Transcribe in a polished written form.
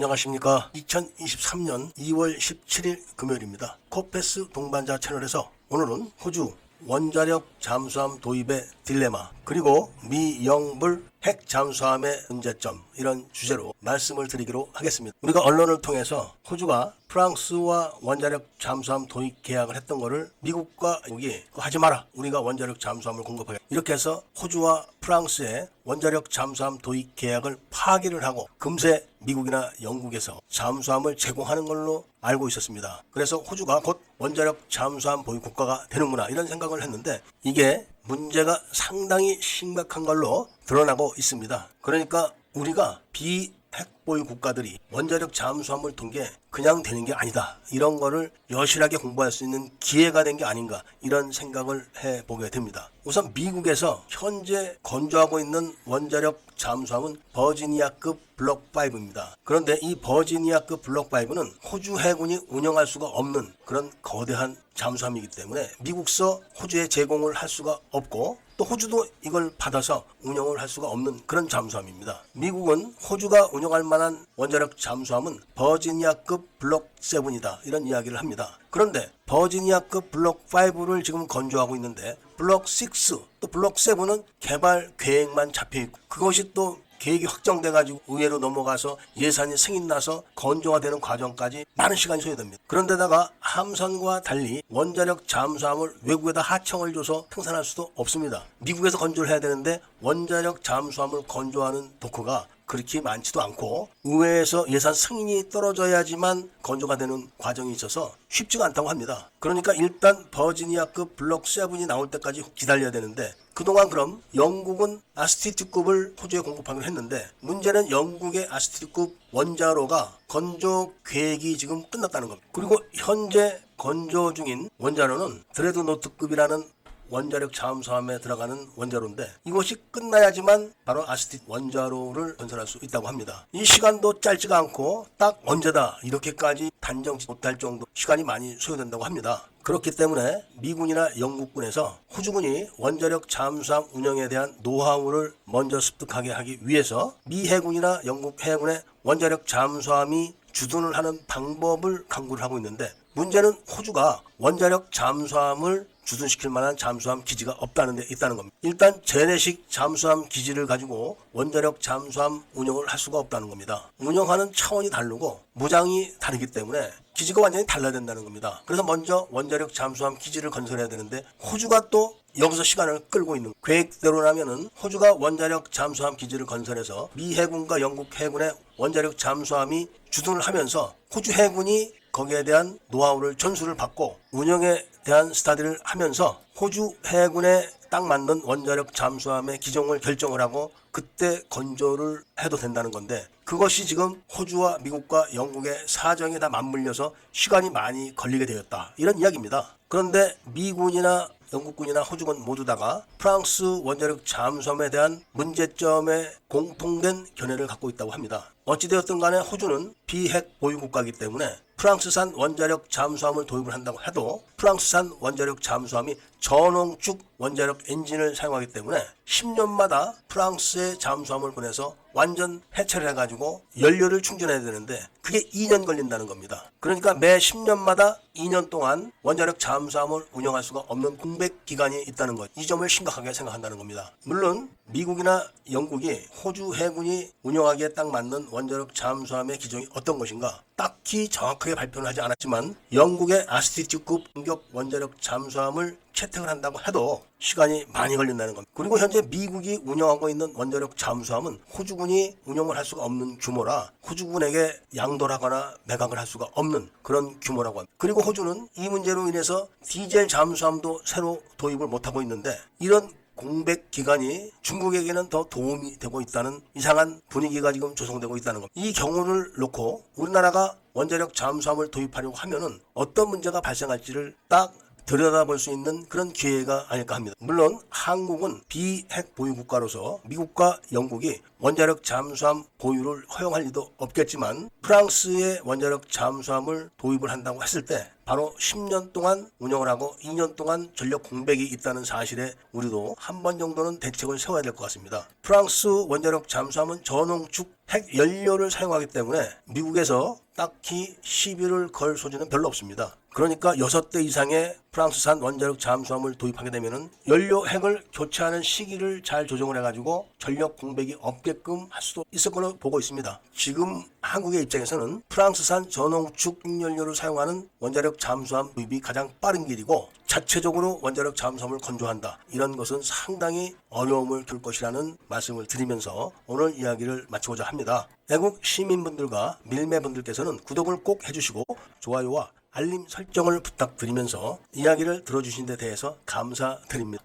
안녕하십니까. 2023년 2월 17일 금요일입니다. 코페스 동반자 채널에서 오늘은 호주 원자력 잠수함 도입의 딜레마, 그리고 미 영불 핵 잠수함의 문제점, 이런 주제로 말씀을 드리기로 하겠습니다. 우리가 언론을 통해서 호주가 프랑스와 원자력 잠수함 도입 계약을 했던 거를 미국과 미국이 하지 마라, 우리가 원자력 잠수함을 공급하게, 이렇게 해서 호주와 프랑스의 원자력 잠수함 도입 계약을 파기를 하고 금세 미국이나 영국에서 잠수함을 제공하는 걸로 알고 있었습니다. 그래서 호주가 곧 원자력 잠수함 보유 국가가 되는구나, 이런 생각을 했는데 이게 문제가 상당히 심각한 걸로 드러나고 있습니다. 그러니까 우리가 비핵 보유 국가들이 원자력 잠수함을 둔 게 그냥 되는 게 아니다, 이런 거를 여실하게 공부할 수 있는 기회가 된 게 아닌가, 이런 생각을 해보게 됩니다. 우선 미국에서 현재 건조하고 있는 원자력 잠수함은 버지니아급 블록 5입니다. 그런데 이 버지니아급 블록 5는 호주 해군이 운영할 수가 없는 그런 거대한 잠수함이기 때문에 미국서 호주에 제공을 할 수가 없고, 또 호주도 이걸 받아서 운영을 할 수가 없는 그런 잠수함입니다. 미국은 호주가 운영할 만한 원자력 잠수함은 버지니아급 블록 7이다, 이런 이야기를 합니다. 그런데 버지니아급 블록 5를 지금 건조하고 있는데 블록 6, 또 블록 7은 개발 계획만 잡혀있고, 그것이 또 계획이 확정돼가지고 의회로 넘어가서 예산이 승인나서 건조가 되는 과정까지 많은 시간이 소요됩니다. 그런데다가 함선과 달리 원자력 잠수함을 외국에다 하청을 줘서 생산할 수도 없습니다. 미국에서 건조를 해야 되는데 원자력 잠수함을 건조하는 도크가 그렇게 많지도 않고, 의회에서 예산 승인이 떨어져야지만 건조가 되는 과정이 있어서 쉽지가 않다고 합니다. 그러니까 일단 버지니아급 블록 7이 나올 때까지 기다려야 되는데, 그동안 그럼 영국은 아스티트급을 호주에 공급하기로 했는데, 문제는 영국의 아스티트급 원자로가 건조 계획이 지금 끝났다는 겁니다. 그리고 현재 건조 중인 원자로는 드레드노트급이라는 원자력 잠수함에 들어가는 원자로인데, 이것이 끝나야지만 바로 아스티트 원자로를 건설할 수 있다고 합니다. 이 시간도 짧지가 않고 딱 언제다 이렇게까지 단정치 못할 정도 시간이 많이 소요된다고 합니다. 그렇기 때문에 미군이나 영국군에서 호주군이 원자력 잠수함 운영에 대한 노하우를 먼저 습득하게 하기 위해서 미 해군이나 영국 해군의 원자력 잠수함이 주둔을 하는 방법을 강구를 하고 있는데, 문제는 호주가 원자력 잠수함을 주둔시킬 만한 잠수함 기지가 없다는 데 있다는 겁니다. 일단 재래식 잠수함 기지를 가지고 원자력 잠수함 운영을 할 수가 없다는 겁니다. 운영하는 차원이 다르고 무장이 다르기 때문에 기지가 완전히 달라야 된다는 겁니다. 그래서 먼저 원자력 잠수함 기지를 건설해야 되는데, 호주가 또 여기서 시간을 끌고 있는, 계획대로라면은 호주가 원자력 잠수함 기지를 건설해서 미 해군과 영국 해군의 원자력 잠수함이 주둔을 하면서 호주 해군이 거기에 대한 노하우를 전수를 받고 운영에 대한 스타디를 하면서 호주 해군에 딱 맞는 원자력 잠수함의 기종을 결정을 하고 그때 건조를 해도 된다는 건데, 그것이 지금 호주와 미국과 영국의 사정에 다 맞물려서 시간이 많이 걸리게 되었다, 이런 이야기입니다. 그런데 미군이나 영국군이나 호주군 모두 다가 프랑스 원자력 잠수함에 대한 문제점에 공통된 견해를 갖고 있다고 합니다. 어찌되었든 간에 호주는 비핵 보유 국가이기 때문에 프랑스산 원자력 잠수함을 도입을 한다고 해도 프랑스산 원자력 잠수함이 전홍축 원자력 엔진을 사용하기 때문에 10년마다 프랑스의 잠수함을 보내서 완전 해체를 해가지고 연료를 충전해야 되는데 그게 2년 걸린다는 겁니다. 그러니까 매 10년마다 2년 동안 원자력 잠수함을 운영할 수가 없는 공백 기간이 있다는 것, 이 점을 심각하게 생각한다는 겁니다. 물론 미국이나 영국이 호주 해군이 운영하기에 딱 맞는 원자력 잠수함의 기종이 어떤 것인가 딱히 정확하게 발표는 하지 않았지만, 영국의 아스티트급 공격 원자력 잠수함을 채택을 한다고 해도 시간이 많이 걸린다는 겁니다. 그리고 현재 미국이 운영하고 있는 원자력 잠수함은 호주군이 운영을 할 수가 없는 규모라 호주군에게 양도를 하거나 매각을 할 수가 없는 그런 규모라고 합니다. 그리고 호주는 이 문제로 인해서 디젤 잠수함도 새로 도입을 못하고 있는데, 이런 공백 기간이 중국에게는 더 도움이 되고 있다는 이상한 분위기가 지금 조성되고 있다는 겁니다. 이 경우를 놓고 우리나라가 원자력 잠수함을 도입하려고 하면은 어떤 문제가 발생할지를 딱 들여다볼 수 있는 그런 기회가 아닐까 합니다. 물론 한국은 비핵 보유 국가로서 미국과 영국이 원자력 잠수함 보유를 허용할 리도 없겠지만, 프랑스의 원자력 잠수함을 도입을 한다고 했을 때 바로 10년 동안 운영을 하고 2년 동안 전력 공백이 있다는 사실에 우리도 한 번 정도는 대책을 세워야 될 것 같습니다. 프랑스 원자력 잠수함은 전홍축 핵 연료를 사용하기 때문에 미국에서 딱히 시비를 걸 소지는 별로 없습니다. 그러니까 6대 이상의 프랑스산 원자력 잠수함을 도입하게 되면은 연료 핵을 교체하는 시기를 잘 조정을 해가지고 전력 공백이 없게끔 할 수도 있을 거로 보고 있습니다. 지금 한국의 입장에서는 프랑스산 전홍축 핵연료를 사용하는 원자력 잠수함 도입이 가장 빠른 길이고 자체적으로 원자력 잠수함을 건조한다. 이런 것은 상당히 어려움을 줄 것이라는 말씀을 드리면서 오늘 이야기를 마치고자 합니다. 애국 시민분들과 밀매분들께서는 구독을 꼭 해주시고 좋아요와 알림 설정을 부탁드리면서 이야기를 들어주신 데 대해서 감사드립니다.